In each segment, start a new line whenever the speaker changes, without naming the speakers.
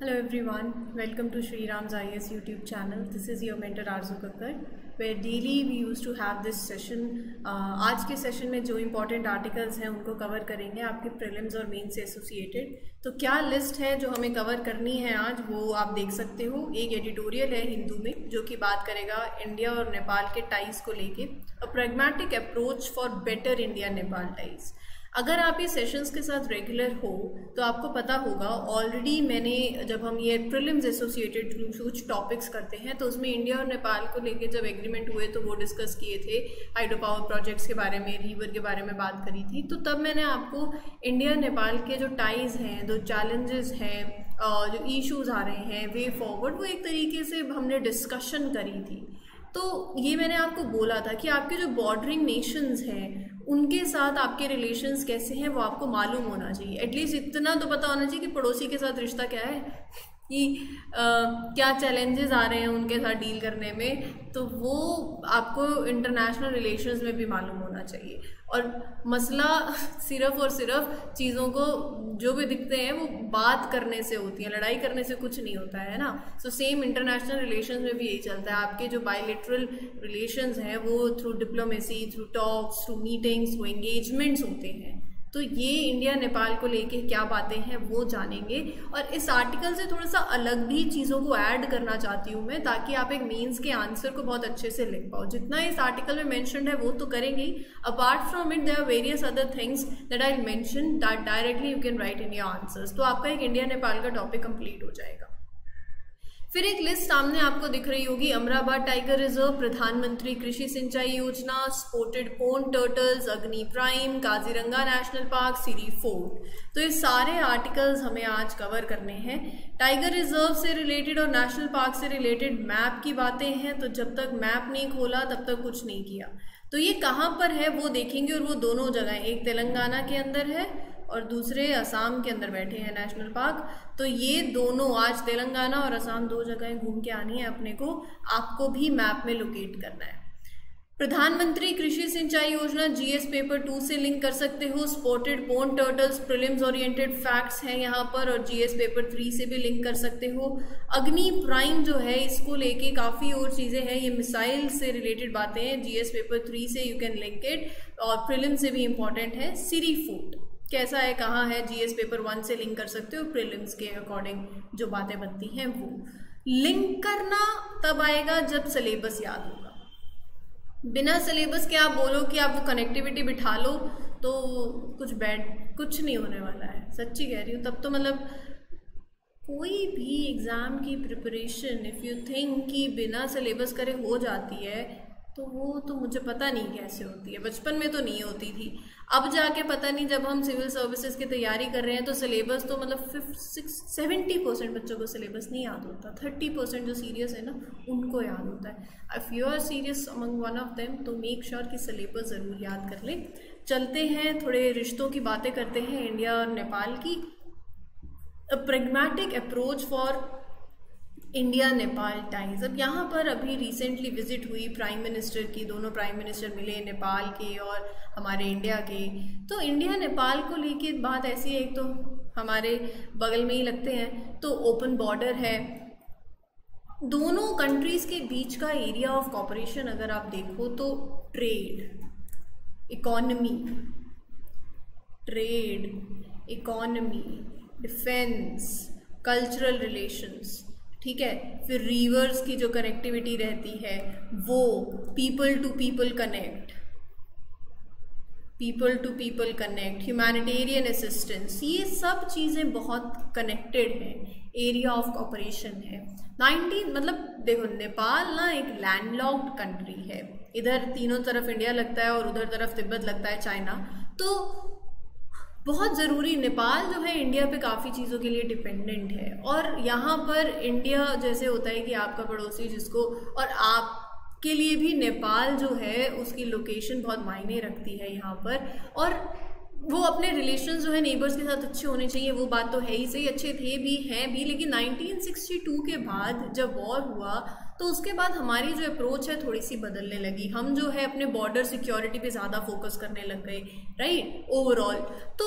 Hello everyone, welcome to Shri Ram's IS YouTube channel. This is your mentor Arzu Kakkar, where daily we used to have this session. आज के session में जो important articles हैं उनको cover करेंगे आपके prelims और main से एसोसिएटेड। तो क्या लिस्ट है जो हमें कवर करनी है आज, वो आप देख सकते हो। एक एडिटोरियल है हिंदू में जो कि बात करेगा इंडिया और नेपाल के टाइज को लेके, a pragmatic approach for better India Nepal ties. अगर आप ये सेशंस के साथ रेगुलर हो तो आपको पता होगा, ऑलरेडी मैंने जब हम ये प्रीलिम्स एसोसिएटेड कुछ टॉपिक्स करते हैं तो उसमें इंडिया और नेपाल को लेके जब एग्रीमेंट हुए तो वो डिस्कस किए थे। हाइड्रो पावर प्रोजेक्ट्स के बारे में, रिवर के बारे में बात करी थी। तो तब मैंने आपको इंडिया नेपाल के जो टाइज हैं, जो चैलेंजेस हैं, जो इश्यूज आ रहे हैं, वे फॉरवर्ड, वो एक तरीके से हमने डिस्कशन करी थी। तो ये मैंने आपको बोला था कि आपके जो बॉर्डरिंग नेशंस हैं उनके साथ आपके रिलेशंस कैसे हैं वो आपको मालूम होना चाहिए। एटलीस्ट इतना तो पता होना चाहिए कि पड़ोसी के साथ रिश्ता क्या है, कि क्या चैलेंजेस आ रहे हैं उनके साथ डील करने में, तो वो आपको इंटरनेशनल रिलेशंस में भी मालूम होना चाहिए। और मसला सिर्फ और सिर्फ चीज़ों को जो भी दिखते हैं वो बात करने से होती है, लड़ाई करने से कुछ नहीं होता है ना। सो सेम इंटरनेशनल रिलेशंस में भी यही चलता है। आपके जो बायलैटरल रिलेशंस हैं वो through diplomacy, through talks, through meetings, through engagements होते हैं। तो ये इंडिया नेपाल को लेके क्या बातें हैं वो जानेंगे। और इस आर्टिकल से थोड़ा सा अलग भी चीज़ों को ऐड करना चाहती हूँ मैं, ताकि आप एक मेंस के आंसर को बहुत अच्छे से लिख पाओ। जितना इस आर्टिकल में मेंशन्ड है वो तो करेंगे ही, apart from it there are various other things that I mention that directly you can write in your answers. तो आपका एक इंडिया नेपाल का टॉपिक कंप्लीट हो जाएगा। फिर एक लिस्ट सामने आपको दिख रही होगी, अमराबाद टाइगर रिजर्व, प्रधानमंत्री कृषि सिंचाई योजना, स्पोर्टेड पोन टर्टल्स, अग्नि प्राइम, काजीरंगा नेशनल पार्क, सिरी फोर्ट। तो ये सारे आर्टिकल्स हमें आज कवर करने हैं। टाइगर रिजर्व से रिलेटेड और नेशनल पार्क से रिलेटेड मैप की बातें हैं, तो जब तक मैप नहीं खोला तब तक कुछ नहीं किया। तो ये कहाँ पर है वो देखेंगे, और वो दोनों जगह, एक तेलंगाना के अंदर है और दूसरे असम के अंदर बैठे हैं नेशनल पार्क। तो ये दोनों, आज तेलंगाना और असम दो जगहें घूम के आनी है अपने को, आपको भी मैप में लोकेट करना है। प्रधानमंत्री कृषि सिंचाई योजना जीएस पेपर 2 से लिंक कर सकते हो। स्पॉटेड पोन टर्टल्स प्रीलिम्स ओरिएंटेड फैक्ट्स हैं यहाँ पर, और जीएस पेपर 3 से भी लिंक कर सकते हो। अग्नि प्राइम जो है, इसको लेके काफ़ी और चीज़ें हैं, ये मिसाइल से रिलेटेड बातें हैं, जीएस पेपर 3 से यू कैन लिंक इट, और प्रीलिम से भी इंपॉर्टेंट है। सिरी फोर्ट कैसा है, कहाँ है, जीएस पेपर 1 से लिंक कर सकते हो। प्रीलिम्स के अकॉर्डिंग जो बातें बनती हैं वो लिंक करना तब आएगा जब सिलेबस याद होगा। बिना सिलेबस के आप बोलो कि आप वो कनेक्टिविटी बिठा लो तो कुछ नहीं होने वाला है, सच्ची कह रही हूँ। तब तो मतलब कोई भी एग्ज़ाम की प्रिपरेशन इफ़ यू थिंक कि बिना सिलेबस करे हो जाती है, तो वो तो मुझे पता नहीं कैसे होती है। बचपन में तो नहीं होती थी, अब जाके पता नहीं, जब हम सिविल सर्विसेज की तैयारी कर रहे हैं तो सिलेबस तो मतलब 70% बच्चों को सिलेबस नहीं याद होता, 30% जो सीरियस है ना उनको याद होता है। If you are serious among one of them तो मेक श्योर कि सिलेबस ज़रूर याद कर ले। चलते हैं, थोड़े रिश्तों की बातें करते हैं इंडिया और नेपाल की। A pragmatic approach for India Nepal ties. अब यहाँ पर अभी रिसेंटली विजिट हुई प्राइम मिनिस्टर की, दोनों प्राइम मिनिस्टर मिले, नेपाल के और हमारे इंडिया के। तो इंडिया नेपाल को लेके बात ऐसी है, एक तो हमारे बगल में ही लगते हैं, तो ओपन बॉर्डर है, दोनों कंट्रीज़ के बीच का एरिया ऑफ कॉपरेशन अगर आप देखो तो trade, economy, defence, cultural relations, ठीक है। फिर रिवर्स की जो कनेक्टिविटी रहती है वो, people to people connect, humanitarian assistance, ये सब चीज़ें बहुत कनेक्टेड हैं, एरिया ऑफ कॉपरेशन है। मतलब देखो, नेपाल ना एक लैंडलॉक्ड कंट्री है, इधर तीनों तरफ इंडिया लगता है और उधर तरफ तिब्बत लगता है, चाइना। तो बहुत ज़रूरी, नेपाल जो है इंडिया पे काफ़ी चीज़ों के लिए डिपेंडेंट है। और यहाँ पर इंडिया जैसे होता है कि आपका पड़ोसी जिसको, और आपके लिए भी नेपाल जो है उसकी लोकेशन बहुत मायने रखती है यहाँ पर। और वो अपने रिलेशंस जो है नेबर्स के साथ अच्छे होने चाहिए, वो बात तो है ही सही, अच्छे थे भी, हैं भी। लेकिन 1962 के बाद जब वॉर हुआ तो उसके बाद हमारी जो अप्रोच है थोड़ी सी बदलने लगी। हम जो है अपने बॉर्डर सिक्योरिटी पे ज़्यादा फोकस करने लग गए, राइट, ओवरऑल। तो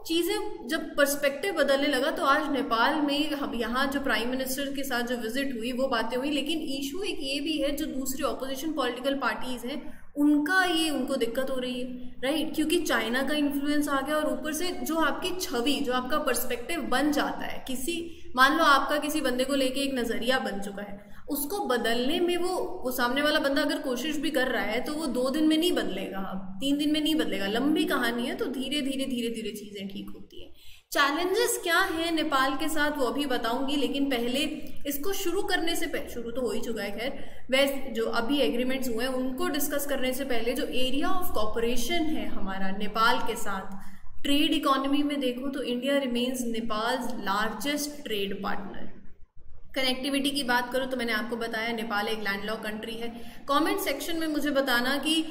चीज़ें जब पर्सपेक्टिव बदलने लगा तो आज नेपाल में हम यहाँ जो प्राइम मिनिस्टर के साथ जो विजिट हुई वो बातें हुई, लेकिन इशू एक ये भी है जो दूसरी ऑपोजिशन पॉलिटिकल पार्टीज हैं उनको दिक्कत हो रही है, राइट, क्योंकि चाइना का इन्फ्लुएंस आ गया और ऊपर से जो आपकी छवि, जो आपका पर्सपेक्टिव बन जाता है किसी, मान लो आपका किसी बंदे को लेके एक नजरिया बन चुका है, उसको बदलने में वो सामने वाला बंदा अगर कोशिश भी कर रहा है तो वो 2 दिन में नहीं बदलेगा, 3 दिन में नहीं बदलेगा, लंबी कहानी है। तो धीरे धीरे चीजें ठीक होती है। चैलेंजेस क्या है नेपाल के साथ वो अभी बताऊंगी, लेकिन पहले इसको शुरू करने से पहले, शुरू तो हो ही चुका है खैर, वैसे जो अभी एग्रीमेंट्स हुए हैं उनको डिस्कस करने से पहले जो एरिया ऑफ कॉपरेशन है हमारा नेपाल के साथ, ट्रेड इकोनॉमी में देखो तो India remains Nepals largest trade partner. Connectivity की बात करूँ तो मैंने आपको बताया नेपाल एक लैंडलॉक कंट्री है। कमेंट सेक्शन में मुझे बताना कि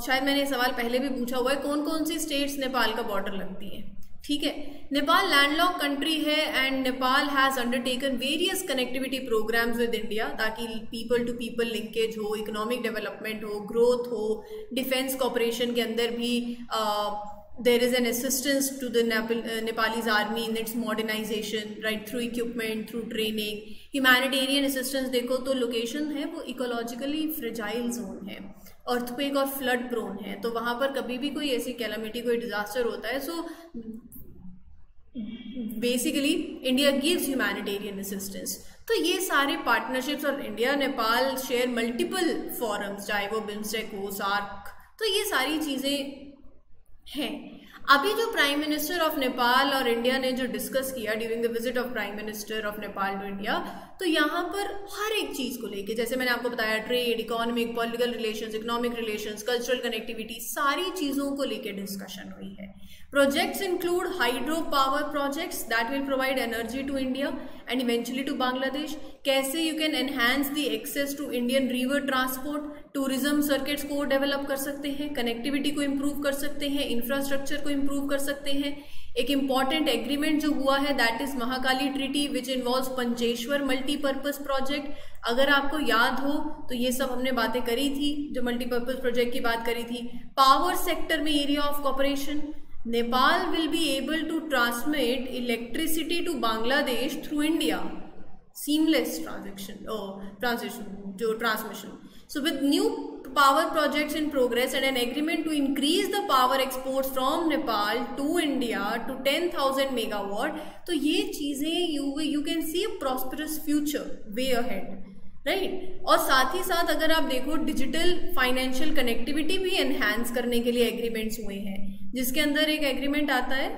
शायद मैंने ये सवाल पहले भी पूछा हुआ है, कौन कौन सी स्टेट्स नेपाल का बॉर्डर लगती हैं, ठीक है। नेपाल लैंडलॉक कंट्री है and Nepal has undertaken various connectivity programmes with India ताकि पीपल टू पीपल लिंकेज हो, इकोनॉमिक डेवलपमेंट हो, ग्रोथ हो, डिफेंस कॉपरेशन के अंदर भी there is an assistance to the Nepalese army in its modernization, right, through equipment, through training, humanitarian assistance। देखो तो location है वो इकोलॉजिकली फ्रेजाइल जोन है, अर्थक्वेक और फ्लड प्रोन है, तो वहाँ पर कभी भी कोई ऐसी कैलामिटी, कोई डिजास्टर होता है, so basically India gives humanitarian assistance. तो ये सारे पार्टनरशिप्स, और India Nepal share multiple forums, चाहे वो बिम्स्टेक हो, सार्क, तो ये सारी चीज़ें हैं। अभी जो प्राइम मिनिस्टर ऑफ नेपाल और इंडिया ने जो डिस्कस किया during the visit of prime minister of Nepal to India, तो यहाँ पर हर एक चीज़ को लेके, जैसे मैंने आपको बताया, trade, economic, political relations, economic relations, cultural connectivity, सारी चीज़ों को लेके डिस्कशन हुई है। Projects include hydro power projects that will provide energy to India and eventually to Bangladesh. कैसे you can enhance the access to Indian river transport, tourism circuits को develop कर सकते हैं, कनेक्टिविटी को इम्प्रूव कर सकते हैं, इंफ्रास्ट्रक्चर को इम्प्रूव कर सकते हैं। एक इम्पॉर्टेंट एग्रीमेंट जो हुआ है that is Mahakali treaty which involves Pancheshwar multipurpose project. अगर आपको याद हो तो ये सब हमने बातें करी थी, जो मल्टीपर्पज प्रोजेक्ट की बात करी थी। पावर सेक्टर में area of cooperation, Nepal will be able to transmit electricity to Bangladesh through India, seamless transmission. So with new power projects in progress and an agreement to increase the power exports from Nepal to India to 10,000 megawatt, तो ये चीजें you can see a prosperous future way ahead, right. और साथ ही साथ अगर आप देखो डिजिटल फाइनेंशियल कनेक्टिविटी भी एनहांस करने के लिए एग्रीमेंट्स हुए हैं, जिसके अंदर एक एग्रीमेंट आता है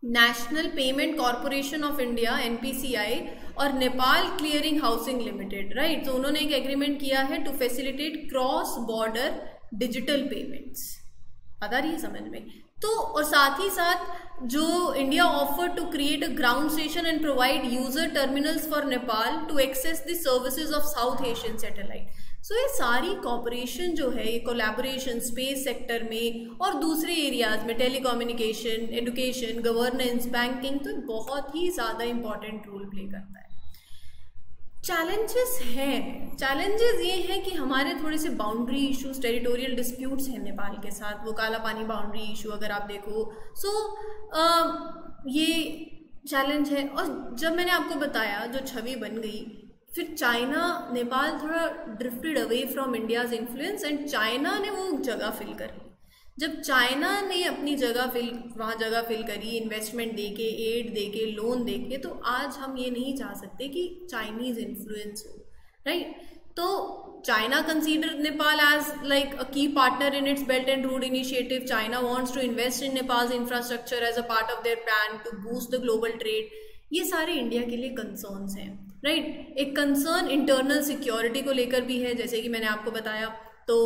national payment corporation of India NPCI और Nepal clearing housing limited, right. तो उन्होंने एक एग्रीमेंट किया है to facilitate cross border digital payments. आ रही है समझ में? तो और साथ ही साथ जो India offer to create a ground station and provide user terminals for Nepal to access the services of South Asian satellite. So ये सारी कॉपरेशन जो है, ये कोलैबोरेशन स्पेस सेक्टर में और दूसरे एरियाज में, टेलीकम्युनिकेशन, एजुकेशन, गवर्नेंस, बैंकिंग, तो बहुत ही ज़्यादा इंपॉर्टेंट रोल प्ले करता है। चैलेंजेस हैं, चैलेंजेस ये हैं कि हमारे थोड़े से बाउंड्री इश्यूज, टेरिटोरियल डिस्प्यूट्स हैं नेपाल के साथ, वो काला पानी बाउंड्री इशू अगर आप देखो, सो ये चैलेंज है। और जब मैंने आपको बताया जो छवि बन गई, फिर चाइना, नेपाल थोड़ा drifted away from India's influence and China ने वो जगह फिल करी। जब चाइना ने अपनी वहाँ जगह फिल करी, इन्वेस्टमेंट देके, एड देके, लोन देके, तो आज हम ये नहीं चाह सकते कि चाइनीज इन्फ्लुएंस हो, राइट। तो China consider Nepal as like a key partner in its belt and road initiative. China wants to invest in Nepal's infrastructure as a part of their plan to boost the global trade. ये सारे India के लिए concerns हैं, right. एक concern internal security को लेकर भी है, जैसे कि मैंने आपको बताया। तो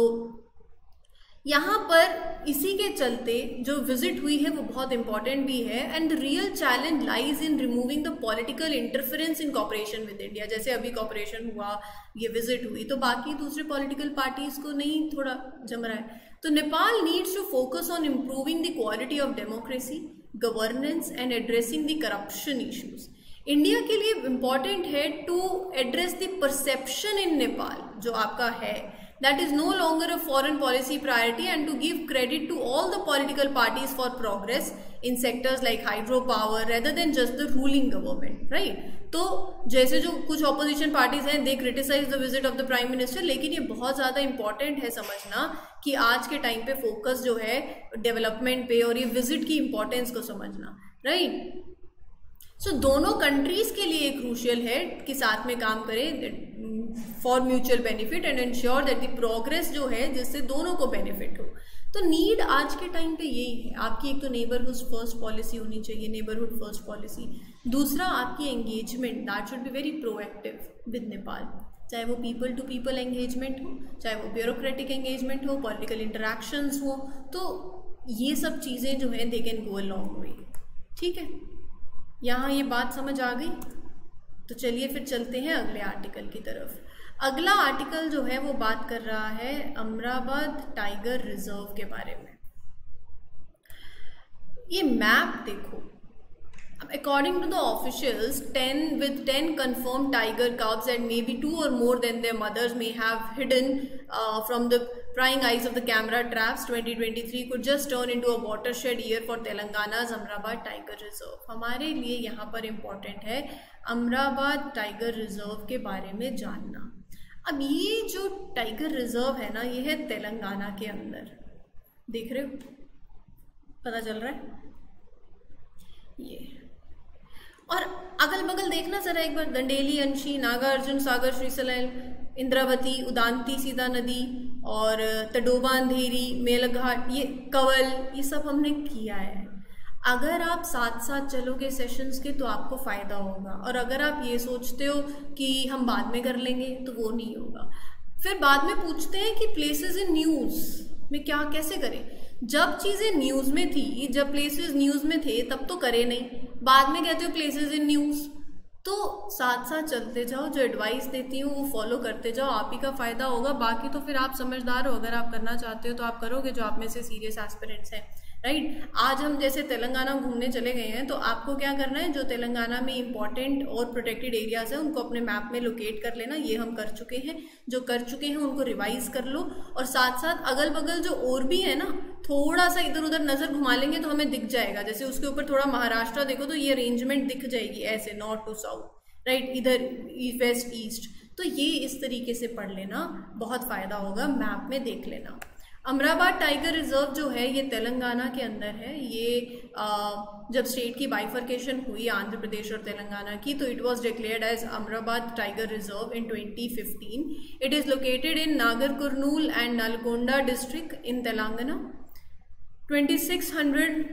यहाँ पर इसी के चलते जो विजिट हुई है वो बहुत इंपॉर्टेंट भी है and the real challenge lies in removing the political interference in cooperation with India. जैसे अभी कॉपरेशन हुआ, ये विजिट हुई, तो बाकी दूसरे पॉलिटिकल पार्टीज को नहीं थोड़ा जम रहा है। तो Nepal needs to focus on improving the quality of democracy, governance and addressing the corruption issues. India के लिए इम्पॉर्टेंट है to address the perception in Nepal जो आपका है, that is no longer a foreign policy priority, and to give credit to all the political parties for progress in sectors like hydropower rather than just the ruling government, right? तो जैसे जो कुछ opposition parties हैं, they criticize the visit of the prime minister, लेकिन ये बहुत ज़्यादा important है समझना कि आज के टाइम पे फोकस जो है डेवलपमेंट पे और ये विजिट की इम्पोर्टेंस को समझना, राइट? सो दोनों कंट्रीज के लिए क्रूशियल है कि साथ में काम करें for mutual benefit and ensure that the progress जो है जिससे दोनों को बेनिफिट हो। तो नीड आज के टाइम पे यही है, आपकी एक तो नेबरहुड फर्स्ट पॉलिसी होनी चाहिए, नेबरहुड फर्स्ट पॉलिसी। दूसरा आपकी engagement, that should be very proactive with Nepal, चाहे वो पीपल टू पीपल एंगेजमेंट हो, चाहे वो ब्यूरोक्रेटिक एंगेजमेंट हो, पॉलिटिकल इंटरेक्शंस हो, तो ये सब चीज़ें जो है they can go a long way. ठीक है, यहाँ ये बात समझ आ गई? तो चलिए फिर चलते हैं अगले आर्टिकल की तरफ। अगला आर्टिकल जो है वो बात कर रहा है अमराबाद टाइगर रिजर्व के बारे में। ये मैप देखो, according to the officials, 10 confirmed tiger cubs and maybe 2 or more than their mothers may have hidden from the prying eyes of the camera traps. 2023 could just turn into a watershed year for Telangana's Amrabad Tiger Reserve. हमारे लिए यहाँ पर important है Amrabad tiger reserve के बारे में जानना। अब ये जो टाइगर रिजर्व है ना, ये है तेलंगाना के अंदर, देख रहे हो, पता चल रहा है ये। और अगल बगल देखना जरा एक बार, दंडेली, अंशी, नागार्जुन सागर, श्रीशैल, इंद्रावती, उदांती सीता नदी और तडोबा, अंधेरी, मेलघाट, ये कवल, ये सब हमने किया है। अगर आप साथ साथ चलोगे सेशंस के तो आपको फ़ायदा होगा, और अगर आप ये सोचते हो कि हम बाद में कर लेंगे तो वो नहीं होगा। फिर बाद में पूछते हैं कि प्लेसेस इन न्यूज़ में क्या कैसे करें। जब चीज़ें न्यूज़ में थी, जब प्लेसेस न्यूज़ में थे तब तो करे नहीं, बाद में कहते हो प्लेसेस इन न्यूज़। तो साथ साथ चलते जाओ, जो एडवाइस देती हूँ वो फॉलो करते जाओ, आप ही का फ़ायदा होगा। बाकी तो फिर आप समझदार हो, अगर आप करना चाहते हो तो आप करोगे, जो आप में से सीरियस एस्पिरेंट्स हैं, राइट? आज हम जैसे तेलंगाना घूमने चले गए हैं, तो आपको क्या करना है, जो तेलंगाना में इंपॉर्टेंट और प्रोटेक्टेड एरियाज हैं उनको अपने मैप में लोकेट कर लेना। ये हम कर चुके हैं, जो कर चुके हैं उनको रिवाइज कर लो, और साथ साथ अगल बगल जो और भी है ना, थोड़ा सा इधर उधर नज़र घुमा लेंगे तो हमें दिख जाएगा। जैसे उसके ऊपर थोड़ा महाराष्ट्र देखो तो ये अरेंजमेंट दिख जाएगी ऐसे, नॉर्थ टू साउथ, राइट, इधर वेस्ट ईस्ट। तो ये इस तरीके से पढ़ लेना, बहुत फ़ायदा होगा, मैप में देख लेना। अमराबाद टाइगर रिजर्व जो है ये तेलंगाना के अंदर है। ये जब स्टेट की बाइफर्केशन हुई आंध्र प्रदेश और तेलंगाना की, तो it was declared as Amrabad tiger reserve in 2015। It is located in Nagar Kurnool and Nalgonda district in Telangana. 2600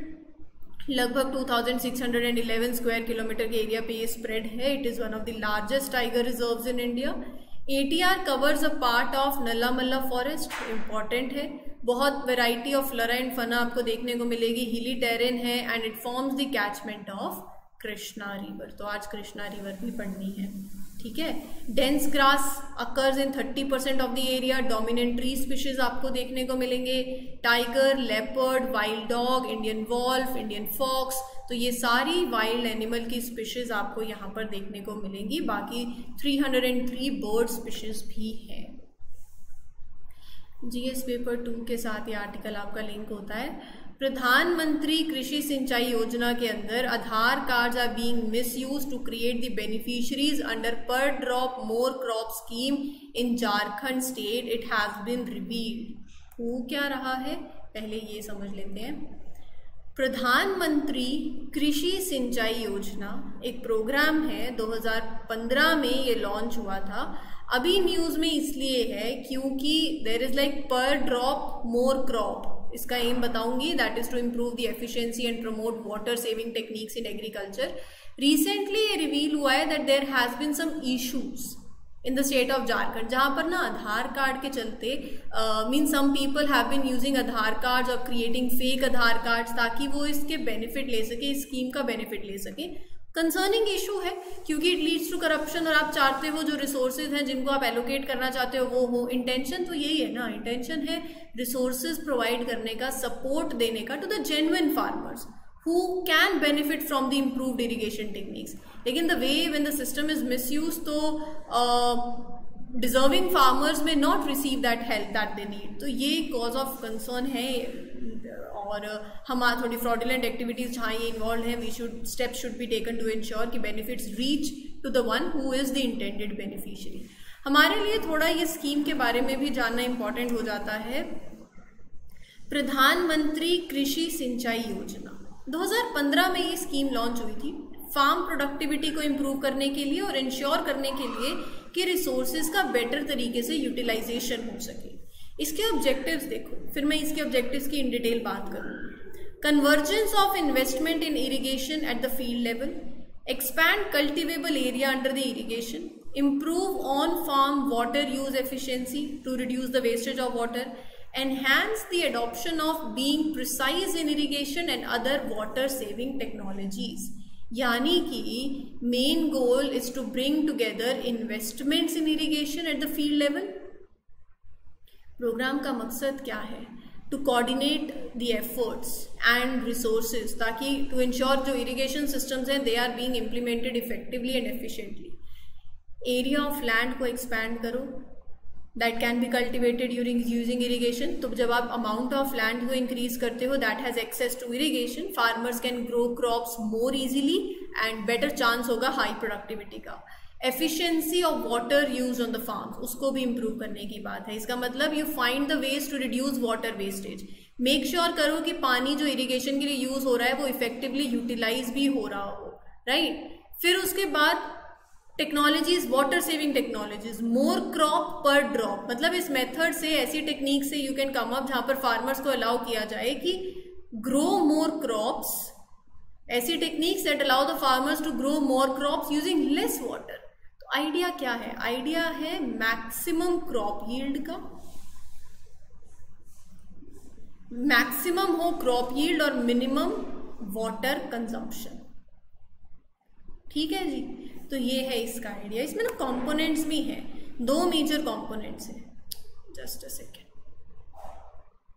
लगभग 2611 स्क्वायर किलोमीटर के एरिया पे ये स्प्रेड है। It is one of the largest tiger reserves in India. ATR covers a part of Nallamala forest, important है। बहुत variety of flora and fauna आपको देखने को मिलेगी, हिली टेरेन है, and it forms the catchment of Krishna river. तो आज Krishna river भी पढ़नी है, ठीक है। Dense grass occurs in 30% of the area. Dominant tree species आपको देखने को मिलेंगे, tiger, leopard, wild dog, Indian wolf, Indian fox. तो ये सारी वाइल्ड एनिमल की स्पीशीज आपको यहाँ पर देखने को मिलेंगी। बाकी 303 बर्ड स्पीशीज भी हैं। GS पेपर 2 के साथ ये आर्टिकल आपका लिंक होता है। प्रधानमंत्री कृषि सिंचाई योजना के अंदर Aadhaar cards are being misused to create the beneficiaries under per drop more crop scheme in Jharkhand state, it has been revealed. हो क्या रहा है, पहले ये समझ लेते हैं। प्रधानमंत्री कृषि सिंचाई योजना एक प्रोग्राम है, 2015 में ये लॉन्च हुआ था। अभी न्यूज़ में इसलिए है क्योंकि there is like per drop more crop. इसका एम बताऊंगी, that is to improve the efficiency and promote water saving techniques in agriculture. Recently ये रिवील हुआ है that there has been some issues in the state of Jharkhand, जहाँ पर ना Aadhaar card के चलते mean some people have been using Aadhaar cards और creating fake Aadhaar cards ताकि वो इसके बेनिफिट ले सके, इस स्कीम का बेनिफिट ले सके। कंसर्निंग इशू है क्योंकि इट लीड्स टू करप्शन, और आप चाहते हो जो रिसोर्सेज हैं जिनको आप एलोकेट करना चाहते हो वो हो। इंटेंशन तो यही है ना, इंटेंशन है रिसोर्सेज प्रोवाइड करने का, सपोर्ट देने का to the genuine farmers who can benefit from the improved irrigation techniques. लेकिन the way when the system is misused, तो deserving farmers may not receive that help that they need. तो ये cause of concern है और हम थोड़ी fraudulent activities जहाँ ये इन्वॉल्व है, steps should be taken to ensure कि benefits reach to the one who is the intended beneficiary. हमारे लिए थोड़ा ये स्कीम के बारे में भी जानना इम्पॉर्टेंट हो जाता है। प्रधानमंत्री कृषि सिंचाई योजना 2015 में ये स्कीम लॉन्च हुई थी फार्म प्रोडक्टिविटी को इम्प्रूव करने के लिए और इंश्योर करने के लिए कि रिसोर्सेज का बेटर तरीके से यूटिलाइजेशन हो सके। इसके ऑब्जेक्टिव्स देखो, फिर मैं इसके ऑब्जेक्टिव्स की इन डिटेल बात करूँगी। Convergence of investment in irrigation at the field level, expand cultivable area under the irrigation, improve on-farm water use efficiency to reduce the wastage of water, enhance the adoption of being precise in irrigation and other water-saving technologies। यानी कि main goal is to bring together investments in irrigation at the field level। Programme का मकसद क्या है? To coordinate the efforts and resources ताकि to ensure जो irrigation systems हैं they are being implemented effectively and efficiently। Area of land को expand करो that can be cultivated using irrigation. तो जब आप अमाउंट ऑफ लैंड को इंक्रीज करते हो that has access to irrigation, farmers can grow crops more easily and better chance होगा high productivity का। Efficiency of water use on the farms, उसको भी इम्प्रूव करने की बात है। इसका मतलब you find the ways to reduce water wastage. Make sure करो कि पानी जो इरीगेशन के लिए यूज हो रहा है वो इफेक्टिवली यूटिलाइज भी हो रहा हो, राइट। फिर उसके बाद technologies, water saving technologies, more crop पर ड्रॉप, मतलब इस मेथड से, ऐसी टेक्निक से यू कैन कम अप जहां पर फार्मर्स को अलाउ किया जाए कि ग्रो मोर क्रॉप्स, ऐसी techniques that allow the farmers to grow more crops using less water. तो आइडिया क्या है? आइडिया है मैक्सिमम क्रॉप यील्ड का, मैक्सिमम हो क्रॉप यील्ड और मिनिमम वाटर कंजम्पशन। ठीक है जी, तो ये है इसका आइडिया। इसमें ना कंपोनेंट्स भी हैं, 2 मेजर कंपोनेंट्स हैं। जस्ट अ सेकेंड,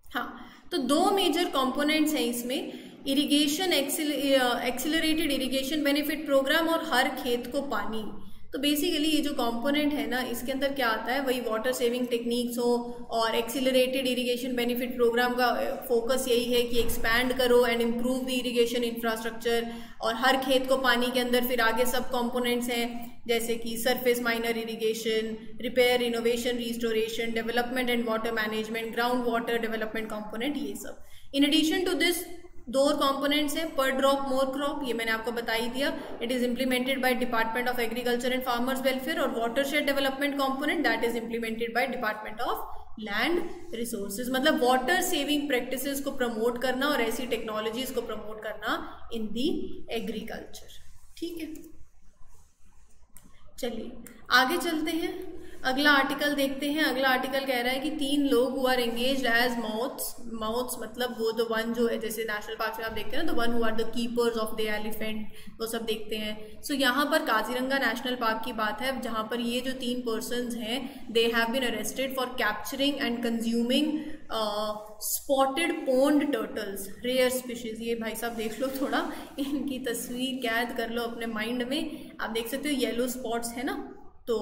हाँ, तो 2 मेजर कंपोनेंट्स हैं इसमें, irrigation accelerated irrigation benefit programme और हर खेत को पानी। तो बेसिकली ये जो कंपोनेंट है ना, इसके अंदर क्या आता है, वही वाटर सेविंग टेक्निक्स हो और एक्सिलरेटेड इरिगेशन बेनिफिट प्रोग्राम का फोकस यही है कि एक्सपैंड करो and improve the irrigation infrastructure, और हर खेत को पानी के अंदर फिर आगे सब कंपोनेंट्स हैं जैसे कि surface minor irrigation, repair, innovation, restoration, development and water management, ground water development component, ये सब। In addition to this 2 components हैं, पर ड्रॉप मोर क्रॉप, ये मैंने आपको बता ही दिया। It is implemented by department of agriculture and farmers welfare, और watershed development component that is implemented by department of land resources. मतलब वाटर सेविंग प्रैक्टिसेस को प्रमोट करना और ऐसी टेक्नोलॉजीज को प्रमोट करना इन दी एग्रीकल्चर। ठीक है, चलिए आगे चलते हैं, अगला आर्टिकल देखते हैं। अगला आर्टिकल कह रहा है कि 3 लोग who are engaged as mahouts, मतलब वो द वन जो है, जैसे नेशनल पार्क में आप देखते हैं ना, the one who are the keepers of the elephant, वो सब देखते हैं। सो यहाँ पर काजीरंगा नेशनल पार्क की बात है, जहाँ पर ये जो 3 पर्सन्स हैं, they have been arrested for capturing and consuming spotted pond turtles, rare species. ये भाई साहब देख लो, थोड़ा इनकी तस्वीर कैद कर लो अपने माइंड में। आप देख सकते हो येलो स्पॉट्स है ना, तो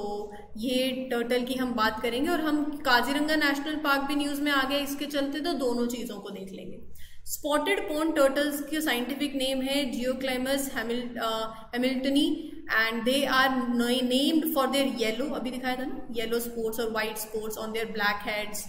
ये टर्टल की हम बात करेंगे, और हम काजीरंगा नेशनल पार्क भी न्यूज़ में आ गया इसके चलते, तो दोनों चीज़ों को देख लेंगे। स्पॉटेड पोन्ड टर्टल्स की साइंटिफिक नेम है Geoclemys hamiltonii and they are named for their yellow, अभी दिखाया था ना, येलो स्पॉट्स और white spots on their black heads,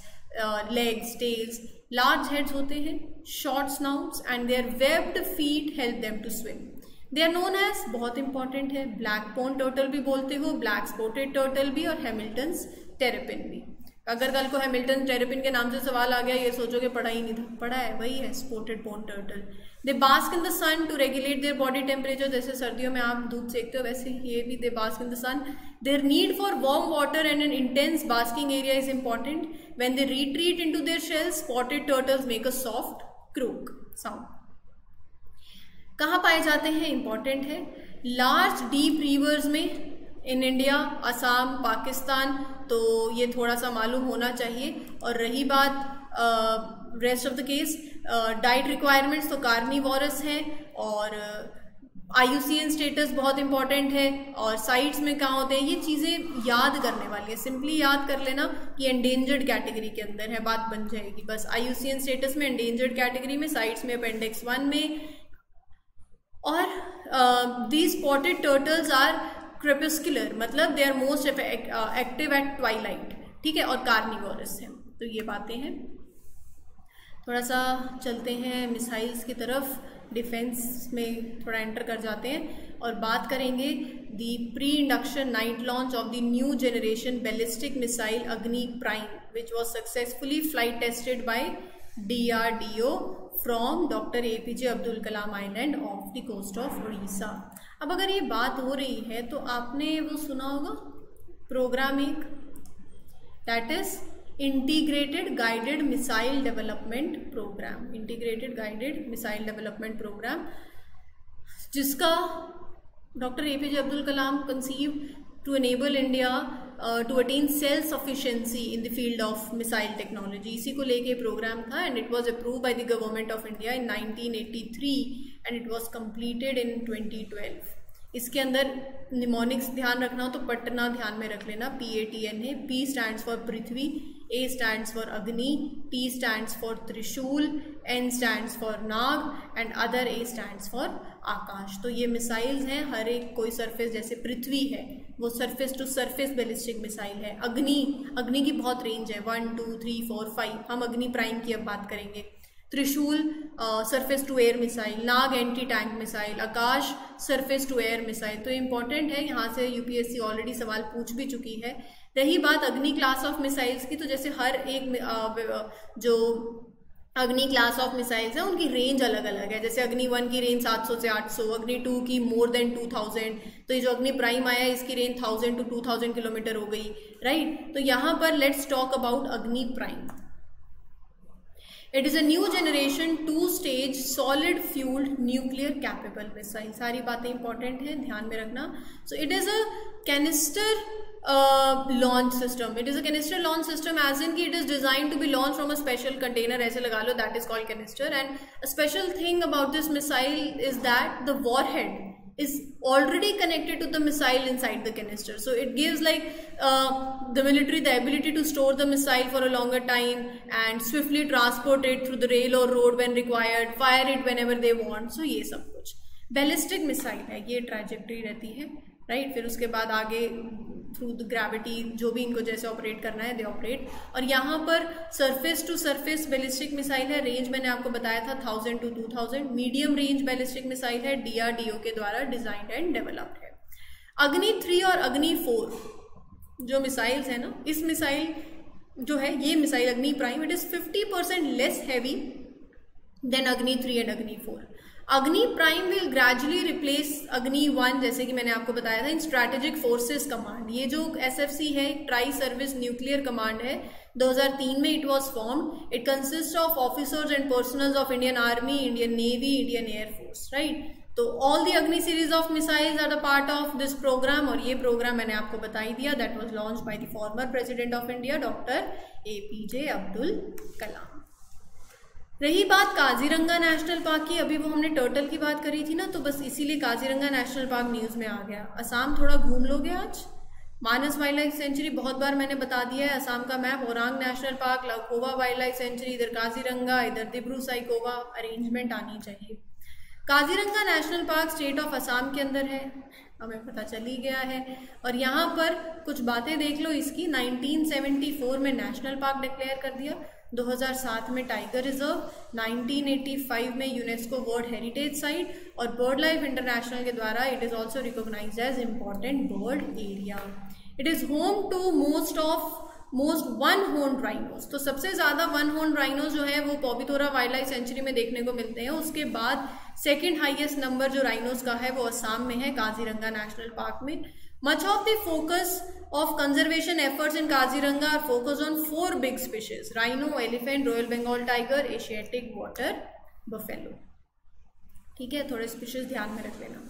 legs, tails, large heads होते हैं, short snouts and their webbed feet help them to swim. They are known as, बहुत important है, black pond turtle भी बोलते हो, ब्लैक स्पॉटेड टर्टल भी, और Hamilton's टेरेपिन भी। अगर कल को हैमिल्टन टेरेपिन के नाम से सवाल आ गया, ये सोचोगे पढ़ा ही नहीं था, पढ़ा है, वही है spotted pond turtle. They bask in the sun to regulate their body temperature, जैसे सर्दियों में आप दूध सेकते हो वैसे ये भी they bask in the sun. Their need for warm water and an intense basking area is important. When they retreat into their shells, spotted turtles make a soft croak sound. कहाँ पाए जाते हैं, इंपॉर्टेंट है, large deep reverse में in India, Assam, Pakistan, तो ये थोड़ा सा मालूम होना चाहिए। और रही बात rest of the case, diet requirements, तो कार्निवोरस हैं और IUCN स्टेटस बहुत इंपॉर्टेंट है, और साइट्स में कहाँ होते हैं, ये चीज़ें याद करने वाली है, सिंपली याद कर लेना कि एंडेंजर्ड कैटेगरी के अंदर है, बात बन जाएगी बस। IUCN स्टेटस में एंडेंजर्ड कैटेगरी में, साइट्स में अपेंडिक्स 1 में। और these spotted turtles are crepuscular, मतलब they are most active at twilight, ठीक है, और कार्निवोरस है। तो ये बातें हैं। थोड़ा सा चलते हैं मिसाइल्स की तरफ, डिफेंस में थोड़ा एंटर कर जाते हैं और बात करेंगे the pre induction night launch of the new generation ballistic missile Agni prime which was successfully flight tested by DRDO from doctor APJ Abdul Kalam island off the coast of Orissa. अब अगर ये बात हो रही है तो आपने वो सुना होगा प्रोग्राम एक, that is integrated guided missile development program, integrated guided missile development program, जिसका doctor APJ Abdul Kalam conceive to enable India to attain self sufficiency in the field of missile technology. इसी को लेके प्रोग्राम था and it was approved by the government of India in 1983 and it was completed in 2012। इसके अंदर mnemonics ध्यान रखना हो तो पटना ध्यान में रख लेना, PATN है। P stands for Prithvi, A stands for Agni, T stands for Trishul, N stands for Nag and other A stands for Akash. तो ये मिसाइल्स हैं, हर एक कोई सरफेस, जैसे पृथ्वी है वो surface to surface ballistic missile है। अग्नि की बहुत रेंज है, 1 2 3 4 5, हम अग्नि प्राइम की अब बात करेंगे। Trishul surface to air missile, Nag anti tank missile, Akash surface to air missile. तो इंपॉर्टेंट है, यहाँ से UPSC ऑलरेडी सवाल पूछ भी चुकी है। रही बात अग्नि क्लास ऑफ मिसाइल्स की, तो जैसे हर एक जो अग्नि क्लास ऑफ मिसाइल्स है उनकी रेंज अलग अलग है। जैसे अग्नि 1 की रेंज 700 से 800, अग्नि 2 की मोर देन 2000, तो ये जो अग्नि प्राइम आया इसकी रेंज 1000 to 2000 किलोमीटर हो गई, राइट। तो यहाँ पर लेट्स टॉक अबाउट अग्नि prime. It is a new generation 2-stage solid fueled nuclear capable missile। सारी बातें इंपॉर्टेंट हैं, ध्यान में रखना। So it is a canister launch system। It is a canister launch system as in कि it is designed to be launched from a special container, ऐसे लगा लो, that is called canister। And a special thing about this missile is that the warhead is already connected to the missile inside the canister, so it gives like the military the ability to store the missile for a longer time and swiftly transport it through the rail or road when required, fire it whenever they want। so ये सब कुछ ballistic missile है, ये trajectory रहती है, right. फिर उसके बाद आगे थ्रू द ग्रेविटी जो भी इनको जैसे ऑपरेट करना है दे ऑपरेट। और यहाँ पर surface to surface ballistic missile है, रेंज मैंने आपको बताया था 1000 to 2000। Medium range ballistic missile है, DRDO के द्वारा डिजाइंड एंड डेवलप्ड है। अग्नि 3 और अग्नि 4 जो मिसाइल्स है ना, इस मिसाइल जो है ये missile Agni prime, it is 50% less heavy than Agni 3 and अग्नि 4। अग्नि प्राइम विल ग्रेजुअली रिप्लेस अग्नि 1, जैसे कि मैंने आपको बताया था, इन स्ट्रैटेजिक फोर्सेस कमांड। ये जो SFC है, ट्राई सर्विस न्यूक्लियर कमांड है, 2003 में it was formed. It consist of officers and personnels of Indian army, Indian navy, Indian air force, right. तो all the Agni series of missiles are the part of this program, और ये program मैंने आपको बता ही दिया, that was launched by the former president of India doctor APJ Abdul Kalam. रही बात काजीरंगा नेशनल पार्क की, अभी वो हमने टर्टल की बात करी थी ना, तो बस इसीलिए काजीरंगा नेशनल पार्क न्यूज़ में आ गया। असम थोड़ा घूम लोगे आज। मानस वाइल्ड लाइफ सेंचुरी बहुत बार मैंने बता दिया है, असम का map, Orang national park, Laokhowa wildlife sanctuary, इधर काजीरंगा, इधर दिब्रू साइखोवा, अरेंजमेंट आनी चाहिए। Kaziranga national park state of Assam के अंदर है, हमें पता चल ही गया है। और यहाँ पर कुछ बातें देख लो इसकी। 1974 में नेशनल पार्क डिक्लेयर कर दिया, 2007 में टाइगर रिजर्व, 1985 में यूनेस्को वर्ल्ड हेरिटेज साइट, और बर्ड लाइफ इंटरनेशनल के द्वारा it is also recognized as important bird area. It is home to most one horn rhinos. तो सबसे ज्यादा वन हॉर्न राइनोज जो है वो पॉबितोरा वाइल्ड लाइफ सेंचुरी में देखने को मिलते हैं। उसके बाद सेकेंड हाईएस्ट नंबर जो राइनोज का है वो असम में है, काजीरंगा नेशनल पार्क में। Much of the focus of conservation efforts in Kaziranga are focused on 4 big species: rhino, elephant, Royal Bengal tiger, Asiatic water buffalo। ठीक है, थोड़े स्पीशीज ध्यान में रख लेना।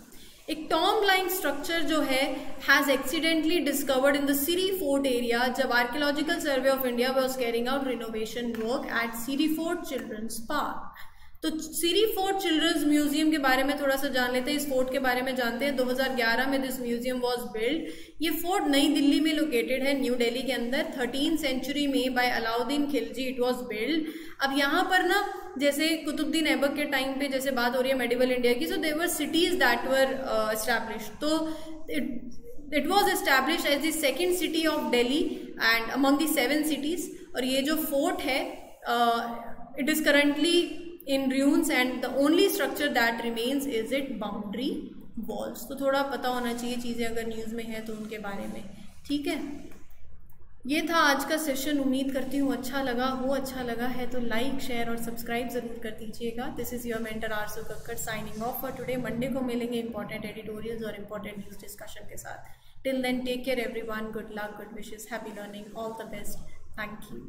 एक टॉम्ब लाइक स्ट्रक्चर जो है has accidentally discovered in the Siri fort area जब archaeological survey of India was carrying out renovation work at Siri fort children's park. तो सिरी फोर्ट चिल्ड्रंस म्यूजियम के बारे में थोड़ा सा जान लेते हैं। इस फोर्ट के बारे में जानते हैं। 2011 में दिस म्यूजियम वाज बिल्ड। ये फोर्ट नई दिल्ली में लोकेटेड है, न्यू दिल्ली के अंदर। 13th सेंचुरी में by Alauddin Khilji it was build. अब यहाँ पर ना जैसे कुतुबुद्दीन ऐबक के टाइम पे जैसे बात हो रही है मेडिवल इंडिया की, so there were cities that were established. तो it was establish as the second city of Delhi and among the 7 cities। और ये जो फोर्ट है it is currently in ruins and the only structure that remains is it boundary walls। तो थोड़ा पता होना चाहिए चीज़ें अगर न्यूज़ में है तो उनके बारे में, ठीक है। ये था आज का सेशन। उम्मीद करती हूँ अच्छा लगा हो। अच्छा लगा है तो लाइक शेयर और सब्सक्राइब ज़रूर कर दीजिएगा। This is your mentor Aarzoo Kakkar signing off for today. Monday को मिलेंगे इंपॉर्टेंट एडिटोरियल्स और इंपॉर्टेंट न्यूज़ डिस्कशन के साथ। Till then take care everyone, good luck, good wishes, happy learning, all the best, thank you.